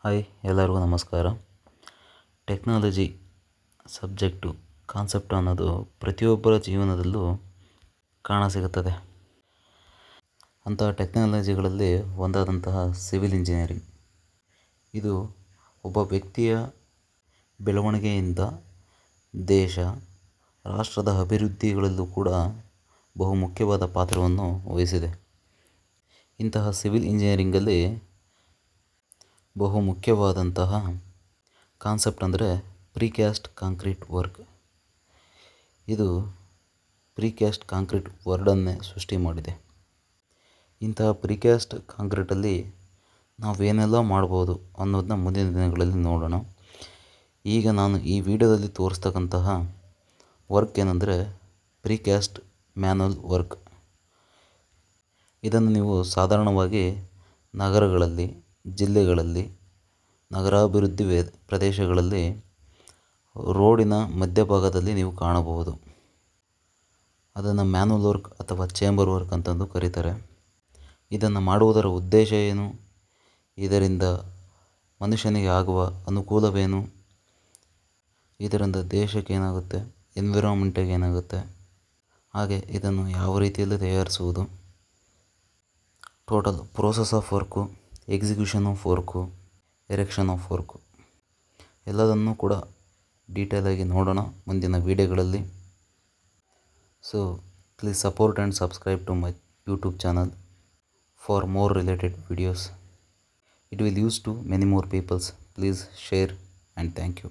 Hi, ಎಲ್ಲರಿಗೂ ನಮಸ್ಕಾರ. Technology subject concept ಅನ್ನೋದು ಪ್ರತಿಯೊಬ್ಬರ ಜೀವನದಲ್ಲೂ ಕಾಣಸಿಗುತ್ತದೆ. ಅಂತಹ ಟೆಕ್ನಾಲಜಿಗಳಲ್ಲಿ ಒಂದಾದಂತಹ ಸಿವಿಲ್ ಇಂಜಿನಿಯರಿಂಗ್. ಇದು ಒಬ್ಬ ವ್ಯಕ್ತಿಯ ಬೆಳವಣಿಗೆಯಿಂದ ದೇಶ, ರಾಷ್ಟ್ರದ ಅಭಿವೃದ್ಧಿಗಳಲ್ಲೂ ಕೂಡ ಬಹುಮುಖ್ಯವಾದ ಪಾತ್ರವನ್ನು ವಹಿಸಿದೆ. ಇಂತಹ ಸಿವಿಲ್ ಇಂಜಿನಿಯರಿಂಗಲ್ಲಿ ಬಹುಮುಖ್ಯವಾದಂತಹ ಕಾನ್ಸೆಪ್ಟ್ ಅಂದರೆ ಪ್ರಿಕ್ಯಾಸ್ಟ್ ಕಾಂಕ್ರೀಟ್ ವರ್ಕ್. ಇದು ಪ್ರಿಕ್ಯಾಸ್ಟ್ ಕಾಂಕ್ರೀಟ್ ವರ್ಡನ್ನೇ ಸೃಷ್ಟಿ ಮಾಡಿದೆ. ಇಂತಹ ಪ್ರಿಕ್ಯಾಸ್ಟ್ ಕಾಂಕ್ರೀಟಲ್ಲಿ ನಾವೇನೆಲ್ಲ ಮಾಡ್ಬೋದು ಅನ್ನೋದನ್ನ ಮುಂದಿನ ದಿನಗಳಲ್ಲಿ ನೋಡೋಣ. ಈಗ ನಾನು ಈ ವಿಡಿಯೋದಲ್ಲಿ ತೋರಿಸ್ತಕ್ಕಂತಹ ವರ್ಕ್ ಏನಂದರೆ ಪ್ರಿಕ್ಯಾಸ್ಟ್ ಮ್ಯಾನುವಲ್ ವರ್ಕ್. ಇದನ್ನು ನೀವು ಸಾಧಾರಣವಾಗಿ ನಗರಗಳಲ್ಲಿ, ಜಿಲ್ಲೆಗಳಲ್ಲಿ, ನಗರಾಭಿವೃದ್ಧಿ ಪ್ರದೇಶಗಳಲ್ಲಿ ರೋಡಿನ ಮಧ್ಯಭಾಗದಲ್ಲಿ ನೀವು ಕಾಣಬಹುದು. ಅದನ್ನು ಮ್ಯಾನುವಲ್ ವರ್ಕ್ ಅಥವಾ ಚೇಂಬರ್ ವರ್ಕ್ ಅಂತಂದು ಕರೀತಾರೆ. ಇದನ್ನು ಮಾಡುವುದರ ಉದ್ದೇಶ ಏನು, ಇದರಿಂದ ಮನುಷ್ಯನಿಗೆ ಆಗುವ ಅನುಕೂಲವೇನು, ಇದರಿಂದ ದೇಶಕ್ಕೆ ಏನಾಗುತ್ತೆ, ಎನ್ವಿರಾನ್ಮೆಂಟಿಗೆ ಏನಾಗುತ್ತೆ, ಹಾಗೆ ಇದನ್ನು ಯಾವ ರೀತಿಯಲ್ಲಿ ತಯಾರಿಸುವುದು, total process of work, execution of work, erection of work ಎಲ್ಲದನ್ನೂ ಕೂಡ ಡೀಟೇಲಾಗಿ ನೋಡೋಣ ಮುಂದಿನ ವಿಡಿಯೋಗಳಲ್ಲಿ. So please support and subscribe to my YouTube channel for more related videos. It will use to many more peoples. Please share and thank you.